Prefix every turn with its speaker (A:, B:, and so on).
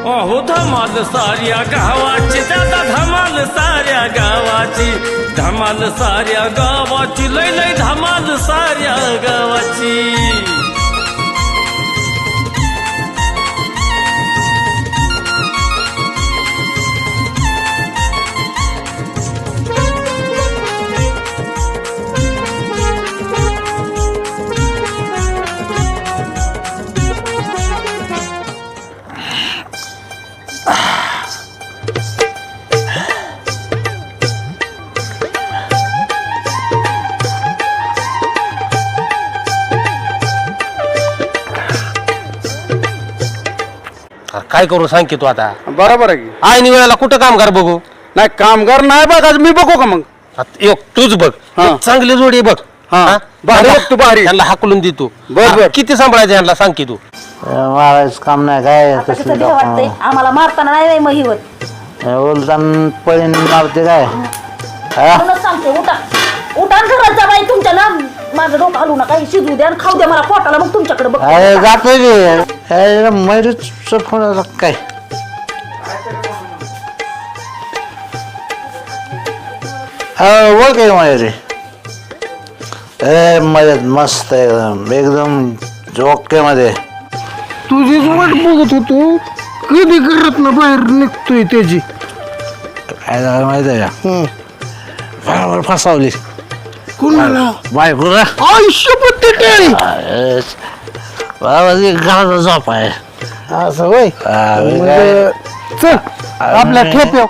A: अहो धमाल साऱ्या गावाची दादा धमाल साऱ्या गावाची धमाल साऱ्या गावाची लय लय धमाल साऱ्या गावाची
B: काय करू सांग की तू आता
C: बरोबर आहे की
B: आईनी वेळेला कुठं कामगार बघू
C: नाही कामगार नाही बघा मी बघू का मग
B: एक तूच बघ
C: हा.
B: चांगली जोडी बघ
C: हा. भारी बघ तू, भारी.
B: यांना हाकलून दे तू
C: बर, बर.
B: किती सांभाळायचं यांना सांग की तू
D: मारायचं काम नाही काय
E: आता कसं भीती वाटतंय आम्हाला मारताना नाही मग हिवत
D: उलटान पळीन मारते काय
E: म्हणूनच सांगते उठा उठा आणि घरात जा बाई तुमच्या ना माझं डोकं हलू नका शिजू द्या आणि खाऊ द्या मला पोटाला मग तुमच्याकडे बघ
D: अरे जातोय मैरीच फोन काय ओळख आहे मैरी मजेत मस्त एकदम ओके मध्ये
C: तुझी वाट बघत होतो कधी घरात ना बाहेर निघतोय त्याची
D: काय झालं माहिती आहे का बरोबर फसावली
C: कुणाला
D: बायकोला
C: आयुष्य पत्ते
D: बाबा घराचा झोप आहे
C: असं होय
D: हा,
C: चल आपल्या ठेप्या